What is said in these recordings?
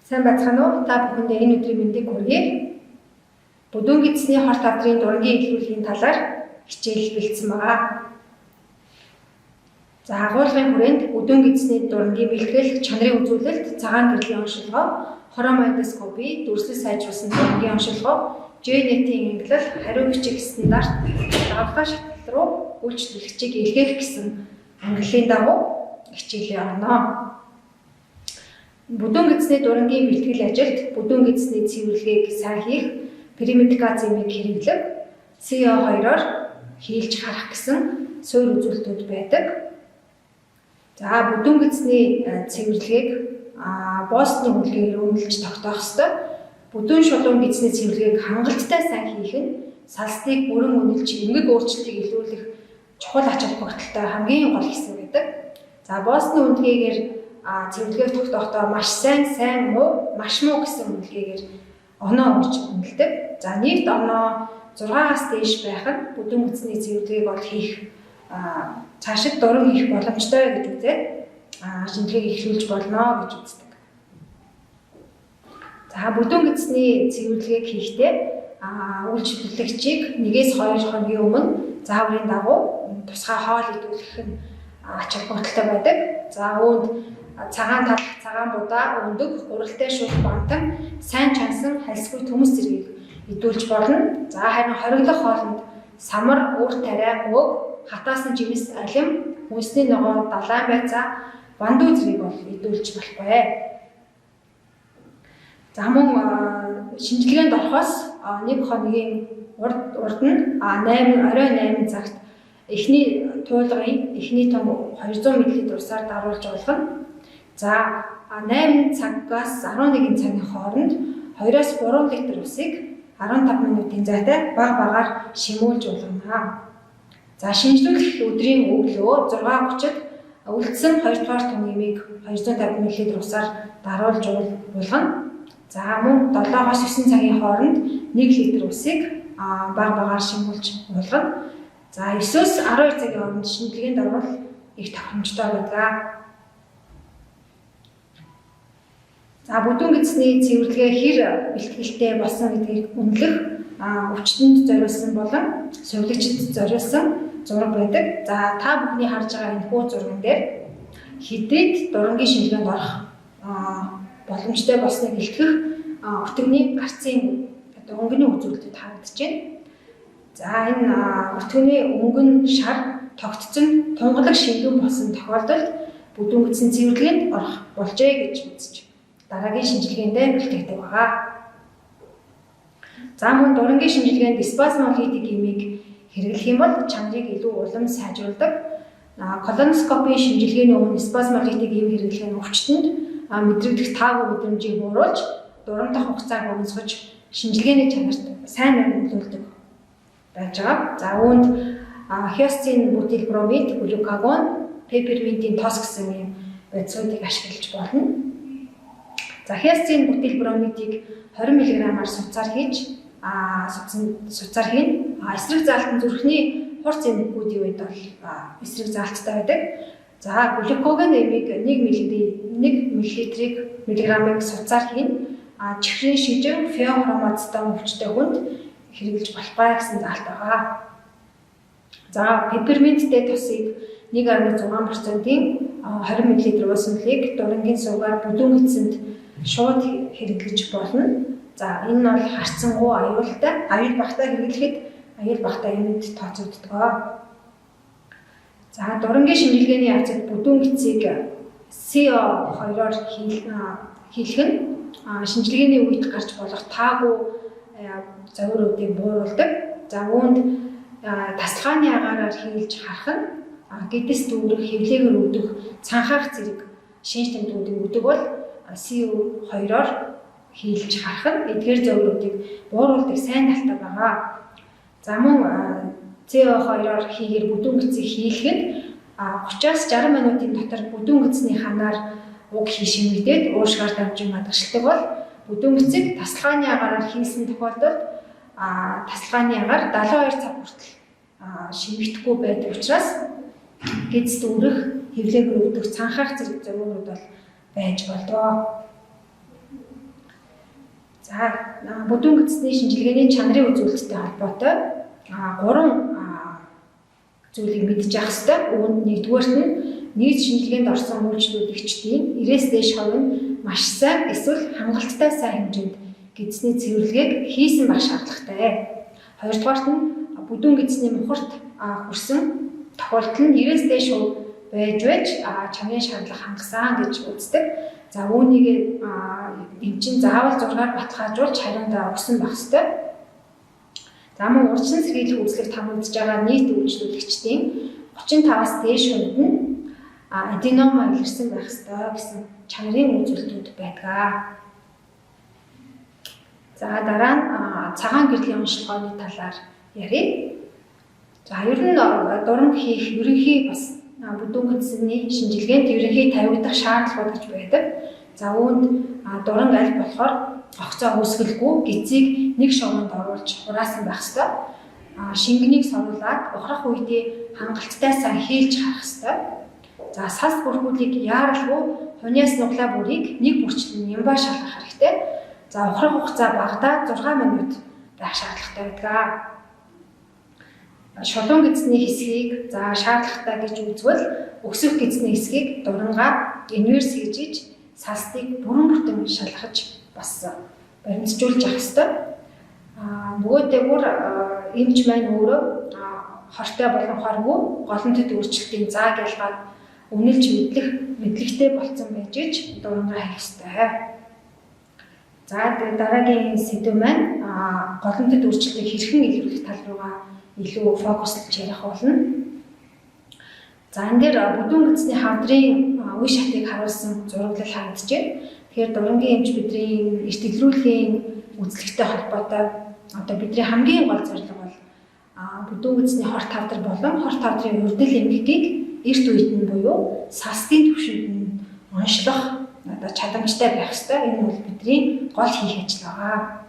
Сайн байцгаана уу? Та бүхэндээ энэ өдрийн мэндийг хүргэе. Бүдүүн гидсний хорт авдрын дурангийн илрүүлгийн талаар хичээл бэлдсэн байгаа. За агуулгын хүрээнд бүдүүн гидсний дурангийн бэлтгэл, чанарын үзүүлэлт, цагаан гэрлийн оншилгоо, хромоэндоскопи, дүрслэл сайжруулсан дурангийн оншилгоо, J-net-ийн ангилал, хариу бичиг стандарт, давлгаа шатлал руу үйлчлүүлэгчийг илгээх гэсэн ангиллын дагуу хичээлээ орно. Бүдүүн гидсний дурангийн бэлтгэл ажилд бүдүүн гидсний цэвэрлэгийг сайн хийх, периметриказимыг хэрэглэх, CO2-оор хийлж харах гэсэн суурь үзүүлэлтүүд байдаг. За бүдүүн гидсний цэвэрлэгийг Бостны хөлгээр үнэлж тогтоох ёстой. Бүдүүн шулуун гидсний цэвэрлэгийг хангалттай сайн хийх нь салсныг бүрэн үнэлж эмгэг өөрчлөлтийг илрүүлэх чухал ач холбогдолтой хамгийн гол хэсэг байдаг. За Бостны үнэлгээгээр цэвэрлэгийг тогтоохдоо маш сайн муу, маш муу гэсэн үнэлгээгээр оноо өгч үнэлдэг. За нийт оноо 6-аас дээш байх нь бүдүүн гидсний цэвэрлэгийг бол хийх цаашид дуран хийх боломжтой гэж үзээд шинжилгээг эхлүүлж болно гэж үздэг. За бүдүүн гидсний цэвэрлэгийг хийхдээ үйлчлүүлэгчийг 1-2 хоногийн өмнө зааврын дагуу тусгай хоол идүүлэх нь ач холбогдолтой байдаг. За үүнд цагаан тал, цагаан будаа, өндөг, гуралтай шүүх бантан, сайн чансан хальсгүй төмөс зэргийг идүүлж болно. За харин хориглох хоолнд самар, үр тариа, мөг, хатаасан жимс, алим, хүнсний ногоо, далайн байцаа, бандуу зэргийг бол идүүлж болохгүй. За мөн шинжилгээнд орохоос 1 хоногийн урд нь орой 8 цагт эхний туулгын эхний том 200 мл усаар даруулж уулгана. За 8 цагаас 11 цагийн хооронд 2-3 литр усыг 15 минутын зайтай баг-багаар шимүүлж уулгана. За шинжлүүлэх өдрийн өглөө 6:30-д үлдсэн 2 дугаар том нэмийг 250 мл усаар даруулж уулгана. За мөн 7-9 цагийн хооронд 1 литр усыг баг-багаар шимүүлж уулгана. За 9-өөс 12 цагийн хооронд шинжилгээнд орвол их тохиромжтой байдаг. За бүдүүн гидсний цэвэрлэгээ хэр бэлтгэлтэй болсон гэдгийг үнэлэх өвчтөнд зориулсан болон сувилагчид зориулсан зураг байдаг. За та бүхний харж байгаа энэ хүү зурган дээр хэдийд дурангийн шинжилгээнд орох боломжтой болсныг илтгэх өтгөний гарцын өнгөний үзүүлэлтүүд харагдаж байна. За энэ өтгөний өнгөн шар тогтцсон тунгалаг шингэн болсон тохиолдолд бүдүүн гидсний цэвэрлэгэнд орох болжээ гэж үзэж дараагийн шинжилгээндээ бэлтгэдэг байгаа. За мөн дурангийн шинжилгээнд спазмолитик эмийг хэрэглэх юм бол чанарыг илүү улам сайжруулдаг. Колоноскопийн шинжилгээний өмнө спазмолитик эм хэрэглэх нь өвчтөнд мэдрэгдэх таагүй мэдрэмжийг бууруулж дурамдах хугацааг өгсөж шинжилгээний чанарт сайн нөлөөлдөг байж байгаа. За үүнд хиостин бутилбромид, глюкагон, пепперминтийн тос гэсэн юм бодисуудыг ашиглаж болно. За хиостин бутилбромидыг 20 мг-аар суцаар хийж суцаар хийн. Эсрэг заалтан зүрхний хурц эмгэгүүдийн үед бол эсрэг заалттай байдаг. За глюкоген эмийг 1 мг-ыг суцаар хийн. Чихрийн шижин феохромозтон өвчтэй хүнд хэрэглэж болохгүй гэсэн заалт байгаа. За пепперминттэй тосыг 1.6%-ийн 20 мл уусан үлийг дурангийн суугаар бүдүүн гидсэнд шууд хэрэглэж болно. За энэ нь бол харцсангуй аюул багтаа хэрэглэхэд аюул багтаа эмэнд тооцогддог. За дурангийн шинжилгээний явцад бүдүүн гидсийг CO2-оор хийлгэх нь шинжилгээний үед гарч болох таагүй завируудыг бууруулдаг. За үүнд тасалгааны агаараар хийлж харах нь гидс дүүрэх, хэвлээгээр үүдэх, цанхаах зэрэг шинж тэмдгүүдийг өгдөг бол CO2-оор хийлж харах нь эдгээр завируудыг бууруулдаг сайн талтай байгаа. За мөн CO2-оор хийгээр бүдүүн гидсийг хийлгэхэд 30-аас 60 минутын дотор бүдүүн гидсний ханаар уг шимэгдээд уушгаар дамжин гадагшилдаг бол бүдүүн гидсийг тасалгааны агаараар хийсэн тохиолдолд тасалгааны агаар 72 цаг хүртэл шимэгдэхгүй байдаг учраас гидс дүүрэх, хэвлээгээр өвдөх, цанхаах зэрэг завирууд бол байж болдгоо. За бүдүүн гэсний шинжилгээний чанарын үзүүлэлттэй холбоотой 3 зүйлийг мэдж явах хэрэгтэй. Үүнд нэгдүгээрт нь нийт шинжилгээнд орсон үйлчлүүлэгчдийн 90-с дээш хувь нь маш сайн эсвэл хангалттай сайн хэмжээнд гидсний цэвэрлэгийг хийсэн байх шаардлагатай. Хоёрдугаарт нь бүдүүн гидсний мухарт хүрсэн тохиолдол нь 90-с дээш хувь байж чанарын шаардлага хангасан гэж үздэг. За үүнийг эмчин заавал 6-аар баталгаажуулж хариундаа өгсөн байх ёстой. За мөн урьдчилан сэргийлэх үзлэгт хамрагдж байгаа нийт үйлчлүүлэгчдийн 35-аас дээш хувьд нь аденома илэрсэн байх ёстой гэсэн чанарын үзүүлэлтүүд байдаг. За дараа нь цагаан гэрлийн онцлогооны талаар ярив. За ер нь дуран хийх ерөнхий бас бүдүүн гидсний шинжилгээнд ерөнхий тавигдах шаардлагууд гэж байдаг. За үүнд дуран аль болохоор огцоо үүсгэлгүй гидсийг нэг шовонд оруулж хураасан байх ёстой. Шингэнийг соруулаад ухрах үедээ хангалттай сайн хийлж харах ёстой. За сас бүрхүүлийг яаралгүй хуниас нуглаа бүрийг нэг бүрчлэн нямбаа шалгах хэрэгтэй. За ухрах хугацаа багадаа 6 минут байх шаардлагатай байдаг. Шулуун гидсний хэсгийг шаардлагатай гэж үзвэл өксөх гидсний хэсгийг дурангаа инверс хийж састыг бүрэн бүтэн шалгаж бас баримтжуулж авах ёстой. Нөгөө дээгүүр эмч маань өөрөө хортой болон хоргүй голомтод өөрчлөлтийн зааг ялгаад үнэлж мэдлэгтэй болсон байж дурангаа хийх ёстой. За дараагийн сэдв маань голомтод өөрчлөлтийг хэрхэн илрүүлэх тал руугаа илүү фокуслж ярих болно. За энэ дээр бүдүүн гидсний хавдрын үе шатыг харуулсан зураглал харагдаж байна. Тэгэхээр дурангийн эмч бидний эрт илрүүлэхийн үзлэгтэй холбоотой бидний хамгийн гол зорилго бол бүдүүн гидсний хорт хавдар болон хорт хавдрын урдил эмгэгийг эрт үед нь буюу састын түвшинд нь онцлох чадамжтай байх ёстой. Энэ бол бидний гол хийх ажил байгаа.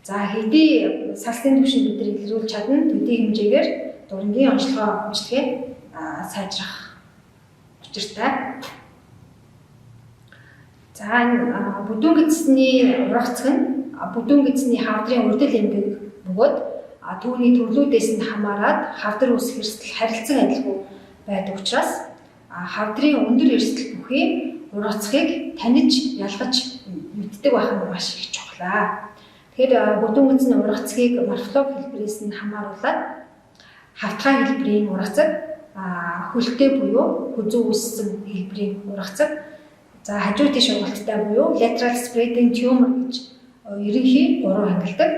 За хэдий састын түвшинд бид илрүүлж чадна, төдий хэмжээгээр дурангийн онцлогийг сайжрах учиртай. За бүдүүн гидсний ургацг нь бүдүүн гидсний хавдрын урдил эмгэг бөгөөд түүний төрлүүдээс нь хамаарат хавдар үүсэх эрсдэл харилцан адилгүй байдаг учраас хавдрын өндөр эрсдэл бүхий ургацгийг таниж ялгаж мэддэг байх нь маш их чухал. Тэгэхээр бүдүүн гидсний ургацгийг морфолог хэлбэрээс нь хамааруулаад хавтгай хэлбэрийн ургацаг, хөлтэй буюу хүзүү үүссэн хэлбэрийн ургацаг, за хажуу тийш ургацтай буюу lateral spreading tumor гэж ерөнхий 3 ангилдаг.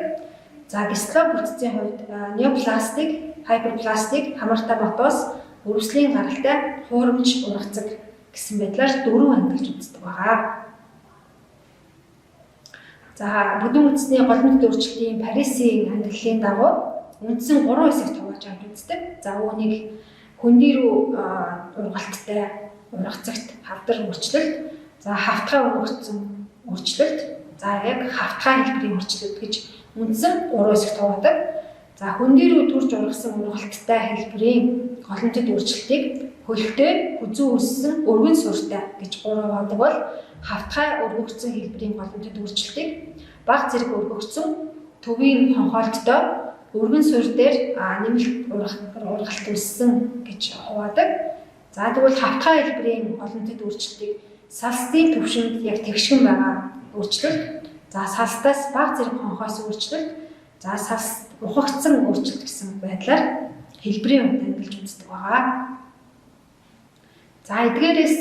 За гистло бүтцийн хувьд неопластик, хайперпластик, хамаартай ботоос, өрөвслийн гаралтай хуурамч ургацаг гэсэн байдлаар 4 ангилж үздэг байгаа. За бүдүүн гидсний голомтод өөрчлөлтийн Парисын ангиллалын дагуу үндсэн 3 хэсэгт хувааж авч үздэг. За үүнийг хөндөй рүү ургалттай ургацагт хавдар өөрчлөлт, за хавтгай ургацсан өөрчлөлт, за яг хавтгай хэлбэрийн өөрчлөлт гэж үндсэн 3 хэсэгт хуваадаг. За хөндөй рүү төрж ургасан ургалттай хэлбэрийн голомтод өөрчлөлтийг хөлтэй, хүзүү үүссэн өргөн суурьтай гэж 3 хуваадаг бол хавтгай өргөгдсөн хэлбэрийн голомтод өөрчлөлтийг баг зэрэг өргөгдсөн төвийн хонхоолттой өргөн суурь дээр нэмэлт ургалт үүссэн гэж хуваадаг. За тэгвэл хавтгай хэлбэрийн голомтод өөрчлөлтийг салстын төвшөнд яг тэгшгэн байгаа өөрчлөлт, за салстаас баг зэрэг хонхоос өөрчлөлт, за салс ухагдсан өөрчлөлт гэсэн байдлаар хэлбэрийн хувьд ангилж үздэг байгаа. За эдгээрээс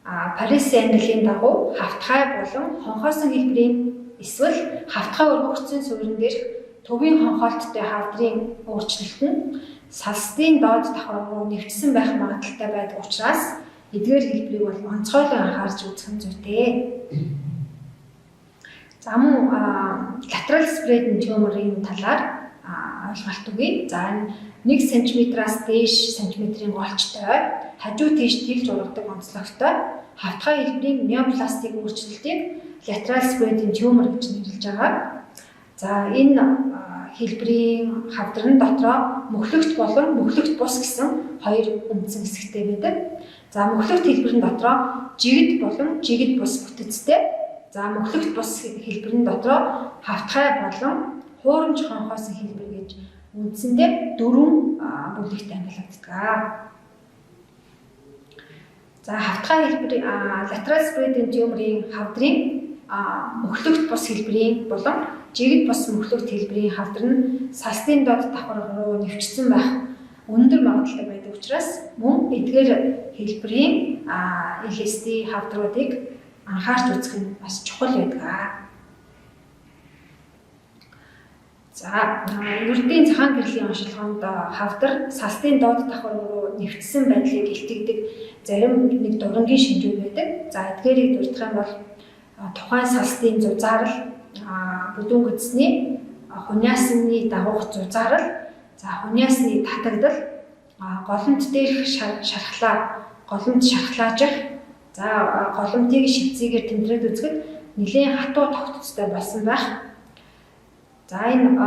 Парисын ангиллалын дагуу хавтгай болон хонхоосон хэлбэрийн эсвэл хавтгай өргөгдсөн суурин дээрх төвийн хонхоолттой хавдрын өөрчлөлт нь салстын доод давхар руу нэвчсэн байх магадaltaй байдаг учраас эдгээр хэлбэрийг бол онцгойлон анхаарч үзэх нь зүйтэй. За мөн lateral spreading tumor-ийн талаар ойлголт өгье. За 1 см-аас дээш сантиметрийн голчтой хажуу тийш тэлж ургадаг онцлогтой хавтгай хэлбэрийн неопластик өөрчлөлтийг lateral spreading tumor гэж нэрлэж байгаа. За энэ хэлбэрийн хавдар нь дотроо мөхлөгт болон мөхлөгт бус гэсэн 2 үндсэн хэсэгтэй байдаг. За мөхлөгт хэлбэр нь дотроо жигд болон жигд бус бүтэцтэй. За мөхлөгт бус хэлбэрийн дотроо хавтгай болон хуурамч хонхоосын хэлбэр гэж үндсэндээ 4 бүлэгт ангилагддаг. За хавтгай хэлбэр lateral spreading tumor-ийн хавдрын мөхлөгт бус хэлбэрийн болон жигд бус мөхлөгт хэлбэрийн хавдар нь састын доод давхар руу нэвчсэн байх өндөр магадлалтай байдаг учраас мөн эдгээр хэлбэрийн LSD хавдруудыг анхаарч үзэх нь бас чухал байдаг. За ердийн цагаан гэрлийн онцлогоонд хавдар састын доод давхар руу нэвчсэн байдлыг илтгэдэг зарим нэг дурангийн шинжүүд байдаг. За эдгээрийг дурдах юм бол тухайн састын зузаарал, бүдүүн гидсний хуняасны дагуух зузаарал, за хуняасны татагдал, голомт дээрх голомт шархлаажих, за голомтыг шивцээгээр тэмдрээд үзэхэд нэлийн хатуу тогтцтой болсон байх. За энэ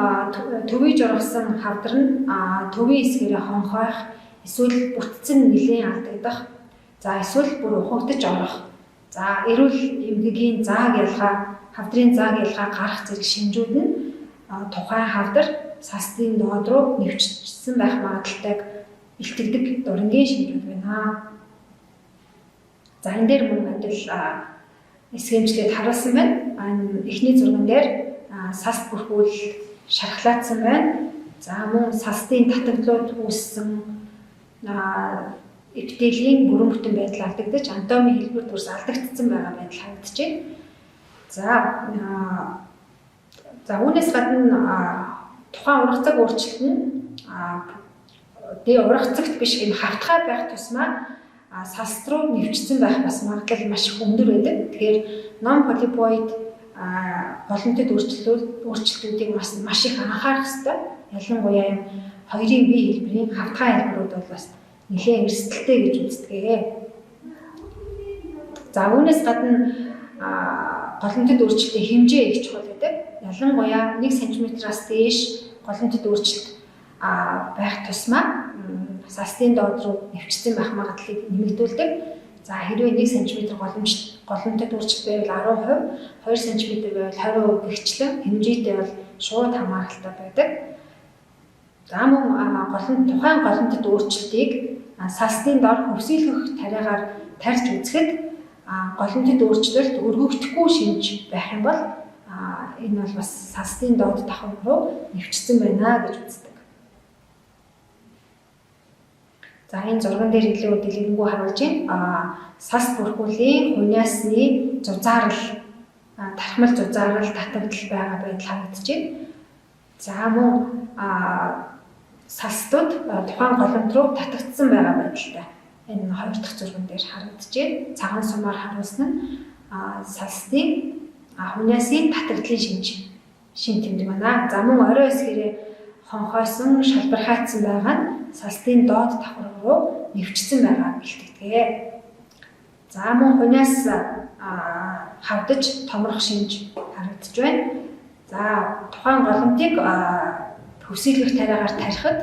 төвийг жургасан хавдар нь төвийн эсгээрээ хонхойх, эсвэл бүтцэн нэлийн алдагдах, за эсвэл бүр ухагдж орох. За эрүүл эмгэгийн зааг ялгаа, хавдрын зааг ялгаа гарах зэрэг шинжүүд нь тухайн хавдар састын доод руу нэвчсэн байх магадлалтайг илтгэдэг дурангийн шинжүүд байна. За энэ дээр мөн адил эсгэмжлээд харуулсан байна. Эхний зурган дээр саст бүрхүүл шархлаацсан байна. За мөн састын татагдлууд үүссэн эпителийн бүрэн бүтэн байдал алдагдаж, анатомийн хэлбэр төрс алдагдсан байгаа байдал харагдаж байна. За үүнээс гадна тухайн ургацаг өөрчлөлт нь ургацагт биш юм хавтгай байх тусмаа саст руу нэвчсэн байх бас магадлал маш их өндөр байдаг. Тэгэхээр ном полипоид голомтод өөрчлөлтүүдийг маш их анхаарах хэрэгтэй. Ялангуяа юм хоёрын бие хэлбэрийн хавтгай хэлбэрүүд бол бас нэлээд эрсдэлтэй гэж үздэг. За үүнээс гадна голомтод өөрчлөлтийн хэмжээ их чухал байдаг. Ялангуяа 1 см-аас дээш голомтод өөрчлөлт байх тусмаа састын доод руу нэвчсэн байх магадлалыг нэмэгдүүлдэг. За хэрвээ 1 см голомтод өөрчлөлт байвал 10%, 2 см байвал 20% гэгчлэн хэмжээтэй бол шууд хамааралтай байдаг. За мөн тухайн голомтод өөрчлөлтийг састын доор хөвсөөлөх тариагаар тарьж үзэхэд голомтод өөрчлөлт өргөгдөхгүй шинж байх юм бол энэ бол бас састын доод давхар руу нэвчсэн байна гэж үздэг. За энэ зурган дээр илүү дэлгэрэнгүй харуулж байна. Саст бүрхүүлийн хуняасны зузаарал, тархмал зузаарал татагдал байгаа байдал харагдаж байна. За мөн састууд тухайн голомт руу татагдсан байгаа байдалтай. Энэ хоёр дахь зурган дээр харагдаж байна. Цагаан сумаар харуулсан нь састын хуняасын татагдлын шин тэмдэг байна. За мөн орой эсгээрээ хонхойсон, шалбархайтсан байгаа нь састын доод давхар руу нэвчсэн байгааг илтгэдэг. За мөн хуниас хавдаж томрох шинж харагдаж байна. За тухайн голомтыг хөвсөөлөх тариагаар тарихад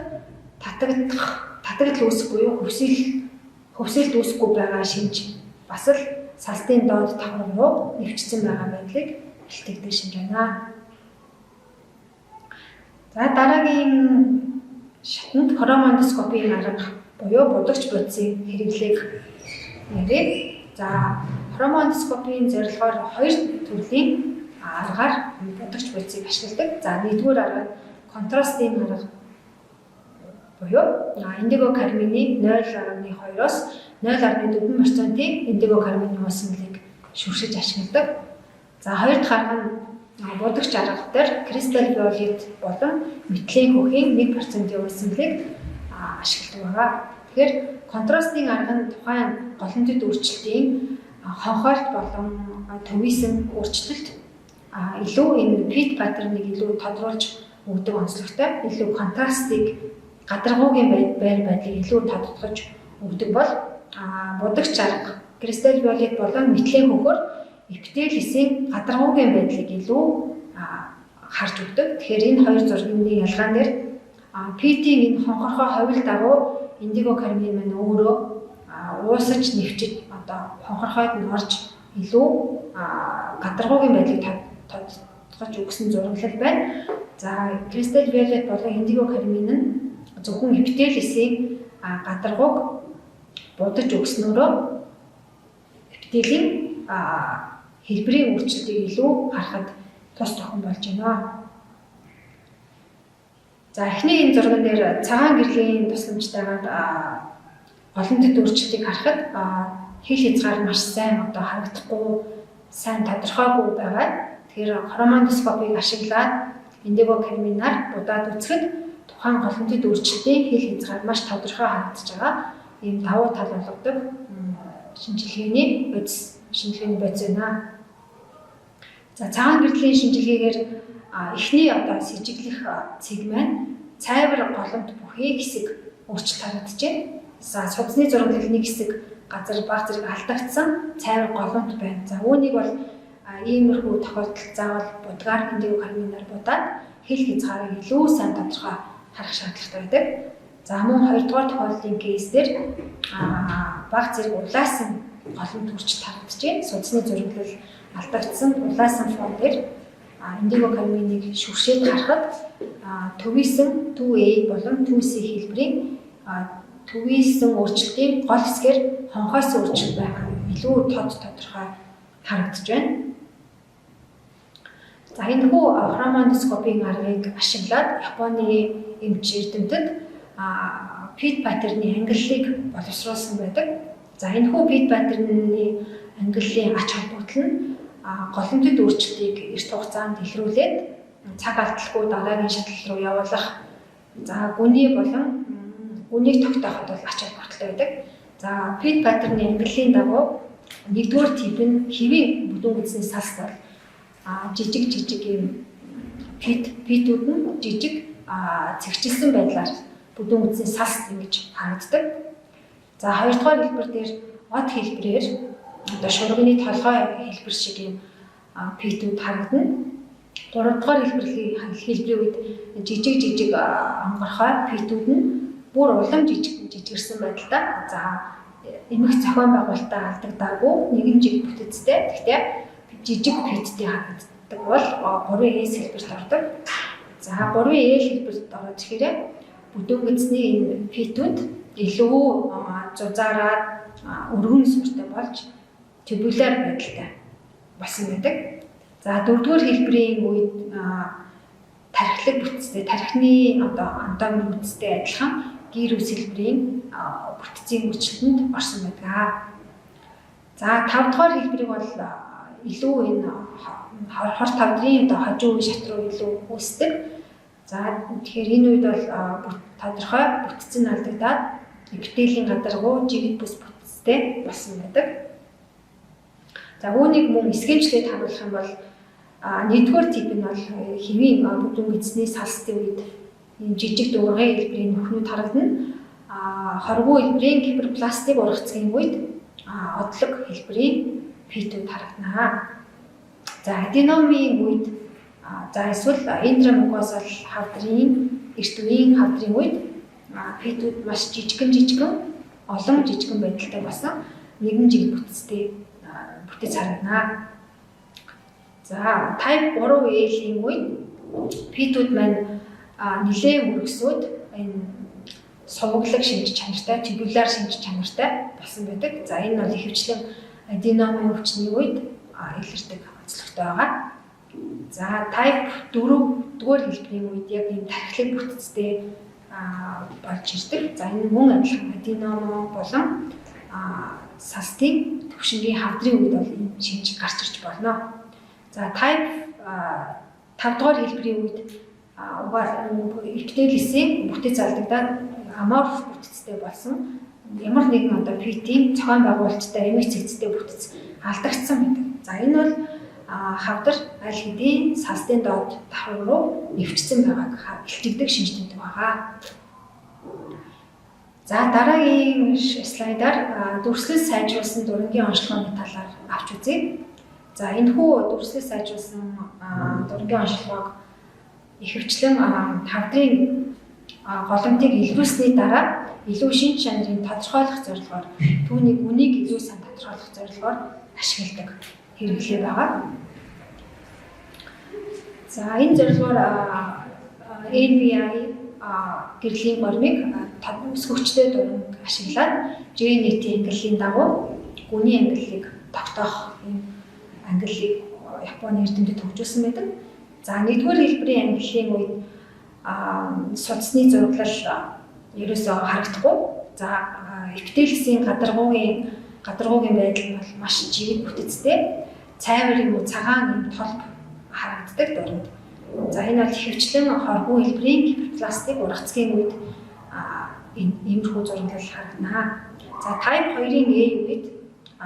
татагдал үүсэх буюу хөвсөлт үүсэхгүй байгаа шинж бас л састын доод давхар руу нэвчсэн байгаа байдлыг илтгэдэг шинж байна. За дараагийн шатнд хромондоскопийн арга буюу будагч бодисын хэрэглээг ярив. За хромондоскопийн зорилгоор 2 төрлийн аргаар будагч бодисыг ашигладаг. За нэгдүгээр арга контрастын арга буюу индиго кармины 0.2-оос 0.4% индиго кармины усмлыг шүршиж ашигладаг. За хоёр дахь арга нь будагч арга дээр кристалл виолет болон метилен хөхийн 1% усмлыг ашигладаг байгаа. Тэгэхээр контрастын арга нь тухайн голомтод өөрчлөлтийн хонхойлт болон төвийн өөрчлөлт илүү энэ пит паттерныг илүү тодруулж өгдөг онцлогтой, илүү контрастыг гадаргуугийн байр байдлыг илүү тодтолж өгдөг бол будагч арга кристалл виолет болон метилен хөхөөр эпителисийн гадаргуугийн байдлыг илүү харж өгдөг. Тэгэхээр энэ хоёр зургийн ялгаан дээр PT-ийн энэ хонхорхоо ховил дагуу индиго кармин маань өөрөө уусаж нэвчиж одоо хонхорхойд нь орж илүү гадаргуугийн байдлыг тодтогч өгсөн зураглал байна. За Crystal Violet болон Indigo Carmine нь зөвхөн эпителисийн гадаргууг будаж өгснөөрөө эпителийн хэлбэрийн өөрчлөлтийг илүү харахад тус тохон болж байна. За эхний энэ зурган дээр цагаан гэрлийн тусламжтайгаар голомтод өөрчлөлтийг харахад хил хязгаар маш сайн харагдахгүй, сайн тодорхойгүй байгаа. Тэгэхээр хромондоскопыг ашиглаад Indigo Carmine-аар будаад үзэхэд тухайн голомтод өөрчлөлтийн хил хязгаар маш тодорхой харагдаж байгаа. Ийм давуу тал болгодог шинжилгээний бодис байна. За цагаан гэрлийн шинжилгээгээр эхний сэжиглэх сегмент цайвар голомт бүхий хэсэг өөрчлөлт харагдажээ. За судасны зураглал нэг хэсэг газар баг зэрэг алдагдсан цайвар голомт байна. За үүнийг бол иймэрхүү тохиолдолд заавал будгаар Indigo Carmine-аар будаад хил хязгаарыг илүү сайн тодорхой харах шаардлагатай байдаг. За мөн хоёрдугаар тохиолдлын кейс дээр баг зэрэг улаасан голомт төрчд харагдажээ. Судасны зураглал алдагдсан улаасан фон дээр Indigo Carmine-ыг шүршээд харахад төвийсэн 2A болон 2C хэлбэрийн төвийсэн өөрчлөлтийн гол хэсгээр хонхоос өөрчлөлт байгаа илүү тодорхой харагдаж байна. За энэхүү хромондоскопийн аргыг ашиглаад Японы эмч эрдэмтэд пит паттерны ангиллыг боловсруулсан байдаг. За энэхүү пит паттерны ангиллын ач холбогдол нь голомтод өөрчлөлтийг эрт хугацаанд илрүүлээд цаг алдалгүй дараагийн шатлал руу явуулах. За гүний болон үнийг тогтооход бол ач холбогдолтой байдаг. За пит паттерны ангиллын дагуу нэгдүгээр тип нь хэвийн бүдүүн үзсний салс бол жижиг юм питүүд нь жижиг цэгчилсэн байдлаар бүдүүн үзсний салс ингэж харагддаг. За хоёрдугаар хэлбэр дээр од хэлбэрээр шурганы толгой хэлбэр шиг юм питүүд харагдана. Гуравдугаар хэлбэрийн үед жижиг онгорхой питүүд нь бүр улам жижигэрсэн байдалтай. За эмх зохион байгуулалтаа алдагдаагүй нэгэн жиг бүтэцтэй. Гэхдээ жижиг питтэй харагддаг бол 3S хэлбэрт ордог. За 3L хэлбэрт ороод ирэхээр бүдүүн үзсний энэ питүүд илүү зузаараад өргөн сүртэй болж тубуляр байдалтай болсон байдаг. За дөрөвдүгээр хэлбэрийн үед тархилаг бүтцтэй, тархины андомын бүтцтэй адилхан гэр үс хэлбэрийн бүтцийн өөрчлөлтөнд орсон байдаг. За тавдугаар хэлбэрийг бол илүү энэ хор тавдрын хожуу шат руу илүү үүсдэг. За тэгэхээр энэ үед бол тодорхой бүтц нь алдагдаад эпителийн гадаргуу жигд бүс бүтцтэй болсон байдаг. За үүнийг мөн эсгэмчлээд харуулах юм бол нэгдүгээр тип нь бол хэвийн бүдүүн эзний салстын үед энэ жижиг дүүргэн хэлбэрийн нүхнүүд харагдана. Хорвоо хэлбэрийн гиперпластик ургацгийн үед одлог хэлбэрийн питүүд харагдана. За аденомын үед за эсвэл интрамукозал хавдрын эрт үеийн хавдрын үед питүүд маш жижигэн олон жижигэн байдалтай болсон нэгэн жиг бүтцтэй бүтэц харагдана. За type 3A-ийн үед питүүд маань нэлээд өргөсөд энэ сувглаг шинж чанартай, тубуляр шинж чанартай болсон байдаг. За энэ бол ихэвчлэн аденомын өвчний үед илэрдэг онцлогтой байгаа. За type 4-р хэлбэрийн үед яг энэ тархилыг бүтцтэй болж ирдэг. За энэ мөн адилхан аденом болон састын төвшингийн хавдрын үед бол энэ шинж гарч ирж болно. За type 5-р хэлбэрийн үед эпителисийн бүтэц алдагдаад аморф бүтцтэй болсон ямар нэгэн питийн зохион байгуулалттай эмх цэгцтэй бүтэц алдагдсан байдаг. За энэ бол хавдар аль хэдийн састын доод давхар руу нэвчсэн байгааг илтгэдэг шинж тэмдэг байгаа. За дараагийн слайдаар дүрслэл сайжруулсан дурынгийн онцлогооны талаар авч үзье. За энэхүү дүрслэл сайжруулсан дурынгийн онцлогоог ихэвчлэн хавдрын голомтыг илрүүлсний дараа илүү шинж чанарыг тодорхойлох зорилгоор түүнийг үнийг илүү сайн тодорхойлох зорилгоор ашигладаг. хэрэглээ байгаа. За энэ зорилгоор NBI гэрлийн гормыг өсгөгчтэй дуран ашиглаад J-net-ийн ангиллын дагуу гүний ангиллыг тогтоох юм ангиллыг Японы эрдэмтэд хөгжүүлсэн байдаг. За нэгдүгээр хэлбэрийн ангиллын үед судасны зураглал ерөөсөө харагдахгүй. За эпителисын гадаргуугийн байдал нь бол маш жирэг бүтэцтэй, цайвар юм уу цагаан юм толб харагддаг дөрөнд. За энэ бол ихэвчлэн хоргүй хэлбэрийн гиперпластик ургацгийн үед иймэрхүү зураглал харагдана. За type 2-ын A үед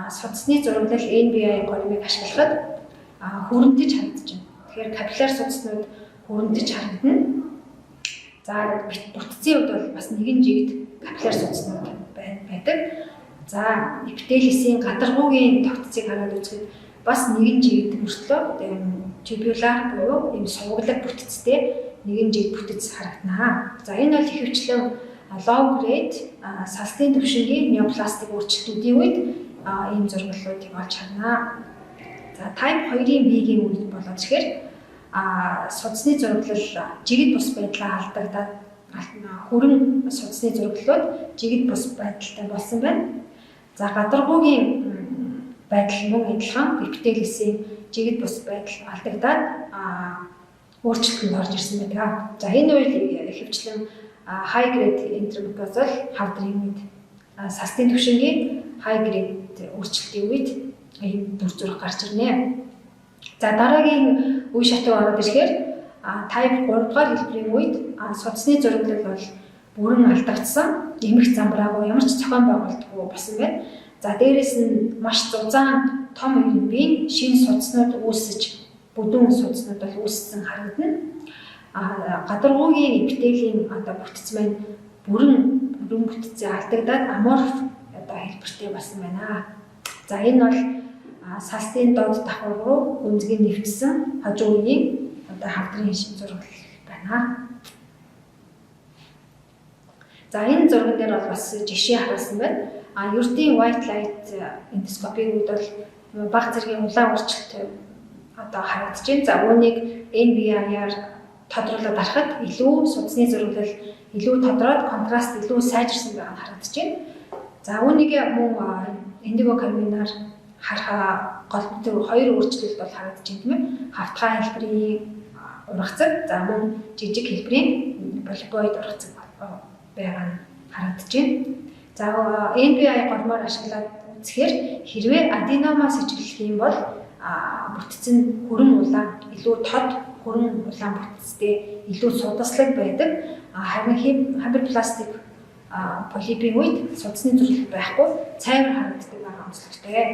судасны зураглал NBI гормыг ашиглахад хүрэмтэж харагдаж байна. Тэгэхээр капилляр судаснууд хүрэмтэж харагдана. За бүтцийн үед бол бас нэгэн жигд капилляр судаснууд байдаг. За эпителисын гадаргуугийн тогтцыг хараад үзэхэд бас нэгэн жигд мөртлөө tubular буюу ийм сувглаг бүтцтэй нэгэн жигд бүтц харагдана. За энэ бол ихэвчлэн low grade салтын төвшингийн неопластик өөрчлөлтүүдийн үед ийм зураглалуудыг олж харна. За type 2-ын B-ийн үед болоод ихээр судасны зураглал жигд бус байдлаа алдагдаад хүрэн судасны зураглалууд жигд бус байдалтай болсон байна. За гадаргуугийн байдал мөн адилхан эпителисын жигд бус байдал алдагдаад өөрчлөлтөнд орж ирсэн байдаг. За энэ үед ихэвчлэн high grade enteromycosal хавдрын үед састын төвшингийн high grade өөрчлөлтийн үед ийм дүр зураг гарч ирнэ. За дараагийн үе шатыг ороод ирэхээр type 3 дугаар хэлбэрийн үед судасны зураглал бол бүрэн алдагдсан, эмх замбраагүй ямар ч зохион байгуулалтгүй болсон байна. За дээрэс нь маш зузаан том ирэмбийн шинэ судаснууд үүсэж, бүдүүн судаснууд бол үүссэн харагдана. Гадаргуугийн эпителийн бүтц маань бүрэн бүтцээ алдагдаад аморф хэлбэртэй болсон байна. За энэ бол салтын доод давхар руу гүнзгий нэвчсэн хожуу үеийн хавдрын шин зураглал байна. За энэ зурган дээр бол бас жишээ харуулсан байна. Ердийн white light endoscopy-ийн үед бол баг зэргийн улаан урчлалт харагдаж байна. За үүнийг NBI-аар тодруулаад харахад илүү судасны зураглал илүү тодроод контраст илүү сайжирсан байгаа харагдаж байна. За үүнийг мөн индиго карминаар харахаа голботой хоёр өөрчлөлт бол харагдаж байна тийм ээ. Хавтгай хэлбэрийн ургацаг, за мөн жижиг хэлбэрийн полипоид ургацаг байгаа нь харагдаж байна. За NBI гормоор ашиглаад үзэхээр хэрвээ аденомаас ижиглэх юм бол бүтц нь хүрэн улаан, илүү тод хүрэн улаан бүтцтэй, илүү судаслаг байдаг. Харин хаберпластик полипийн үед судасны зураглал байхгүй, цайвар харагддаг байгаа онцлогтой.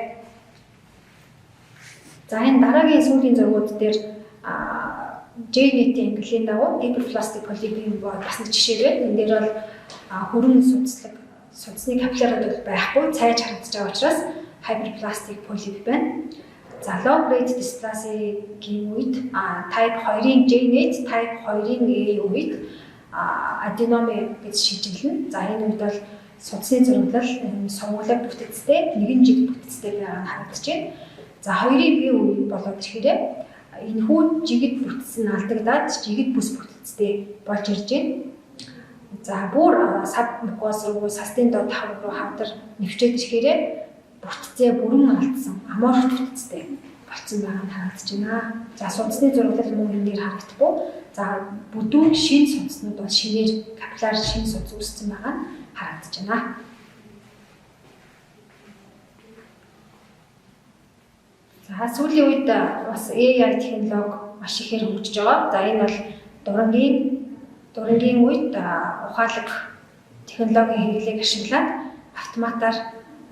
За энэ дараагийн сүүлийн зургууд дээр J-net-ийн ангиллын дагуу гиперпластик полипийн бас нэг жишээ байна. Энэ дээр бол хүрэн судасны капиллярууд бол байхгүй, цайж харагдаж байгаа учраас hyperplastic polyp байна. За low grade dysplasia-гийн үед type 2-ын J-net, type 2-ын A үед adenome гэж шийдвэрлэнэ. За энэ үед бол судасны зураглал сувглаг бүтцтэй, нэгэн жигд бүтцтэй байгаа нь харагдаж байна. За 2-ын B үед болоод ирэхээр энэхүү жигд бүтц нь алдагдаад жигд бүс бүтцтэй болж ирж байна. За бүр сабмукоз руу састын доод давхар руу хавдар нэвчээд ирэхээр бүтцээ бүрэн алдсан, аморф бүтцтэй болсон байгаа нь харагдаж байна. За судасны зураглал мөн энэ дээр харагдахгүй. За бүдүүн шин судаснууд бол шинээр капилляр шин судас үүссэн байгаа нь харагдаж байна. За сүүлийн үед бас AI технологи маш ихээр хөгжиж байгаа. За энэ бол дурангийн үед ухаалаг технологийн хэрэглээг ашиглаад автоматар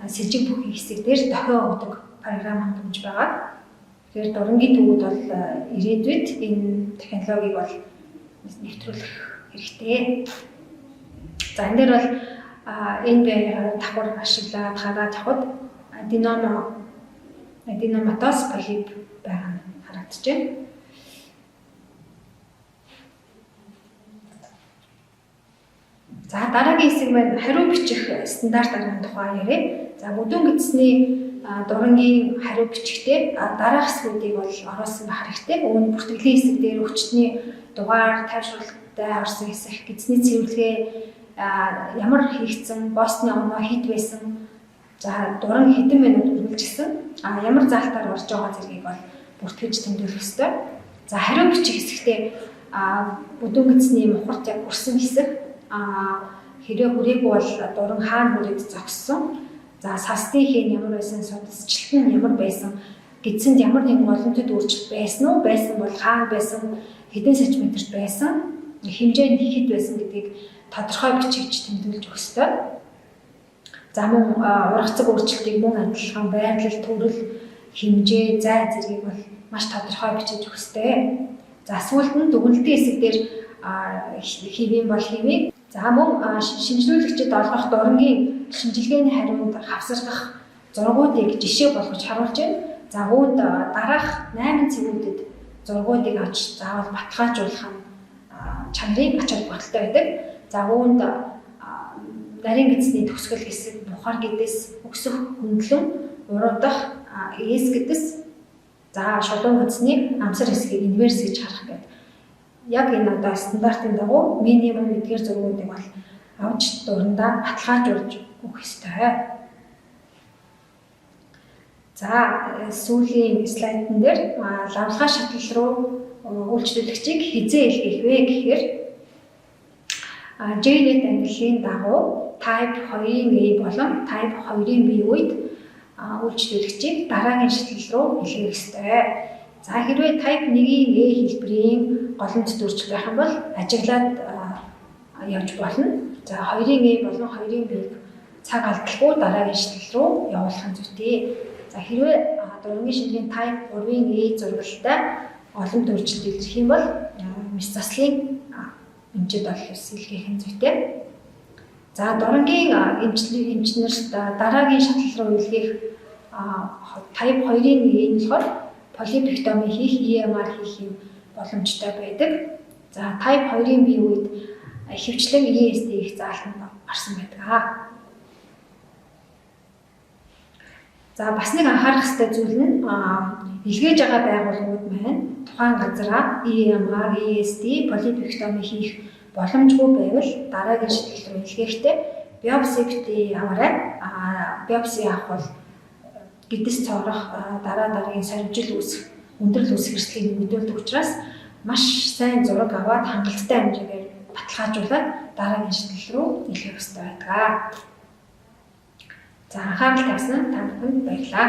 с сэжиг бүхий хэсэг дээр дохио өгдөг програм хангамж байгаа. Тэгэхээр дурангийн төвүүд бол ирээдүйд энэ технологиг бол нэвтрүүлэх хэрэгтэй. За энэ дээр бол NBI-аар давхар ашиглаад хараад явхад аденоматоз полип байгаа нь харагдаж байна. За дараагийн хэсэг маань хариу бичих стандарт аргын тухай яриа. За бүдүүн гэдэсний дурангийн хариу бичгтээ дараах хэсгүүдийг бол оруулсан байх хэрэгтэй. Үүний бүртгэлийн хэсэг дээр өвчтний дугаар, тайвшруулалттай орсон хэсэг, эзний цэвэрлэгээ, ямар хийгдсэн, боосны оноо хэд байсан, за дуран хэдэн минут үргэлжилсэн, ямар заалтаар орж байгаа зэргийг бол бүртгэж тэмдэглэх ёстой. За хариу бичих хэсэгтээ бүдүүн эзний мухарт яг хүрсэн хэсэг, хэрэг хүрээгүй бол дуран хаана хүрээд зогссон. За сасны хийн ямар байсан, судасчлал нь ямар байсан, гидсэнд ямар нэгэн олонтод үржилт байсан уу, байсан бол хаана байсан, хэдэн сантиметрт байсан, хэмжээ нь хэд байсан гэдгийг тодорхой бичиж тэмдэглэж өгөх ёстой. За мөн ургацэг өөрчлөлтийг мөн адилхан байрлал, төрөл, хэмжээ, зай зэргийг бол маш тодорхой бичиж өгөх ёстой. За сүүлд нь дүгнэлтийн хэсэг дээр хэвийн бол хэвийг, за мөн шинжлүүлэгчид олгох дурангийн шинжилгээний хариунд хавсаргах зургуудыг жишээ болгож харуулж байна. За үүнд дараах 8 цэгүүдэд зургуудыг авч заавал баталгаажуулах чанарыг ач холбогдолтой байдаг. За үүнд нарийн гэдэсний төгсгөл хэсэг, бухар гэдэс, өксөх хөндлөн, уруудах, ээс гэдэс, за шулуун гэдэсний амсар хэсгийг инверс гэж харах гэдэг. Яг энэ одоо стандартын дагуу минимум эдгээр зургуудыг бол авч дурандаа баталгаажуулж өгөх ёстой. За сүүлийн слайдн дээр лавлгаа шатлал руу үйлчлүүлэгчийг хизээ илгээх вэ гэхээр JNet ангиллын дагуу Type 2-ын A болон Type 2-ын B үед үйлчлүүлэгчийг дараагийн шатлал руу илгээх ёстой. За хэрвээ Type 1-ийн A хэлбэрийн голомт дүрж байх юм бол ажиглаад явж болно. За 2-ын A болон 2-ын B-г цаг алдалгүй дараагийн шатлал руу явуулах нь зүйтэй. За хэрвээ дурангийн шинжилгээний Type 3-ын A зургалтай голомт дүржилт илэрх юм бол мис заслын эмчэд бол илгээх нь зүйтэй. За дурангийн эмчнэрт дараагийн шатлал руу илгээх Type 2-ын A нь болохоор полипектоми хийх, EMR хийх юм боломжтой байдаг. За Type 2-ын B үед ихэвчлэн ESD их заалт нь гарсан байдаг. За бас нэг анхаарах ёстой зүйл нь илгээж байгаа байгууллагууд маань тухайн газараа EMR, ESD, полипектоми хийх боломжгүй байвал дараагийн шатлал руу илгээхдээ биопсипт аваарай. Биопси авах бол гэдэс цоорох, дараагийн сорвжил үүсэх, өндөрлөл үүсэх хэрэгслийг мэдүүлдэг учраас маш сайн зураг аваад хангалттай хэмжээгээр баталгаажуулаад дараагийн шатлал руу илгээх ёстой байдаг. За анхаарал тавьсан та бүхэнд баярлалаа.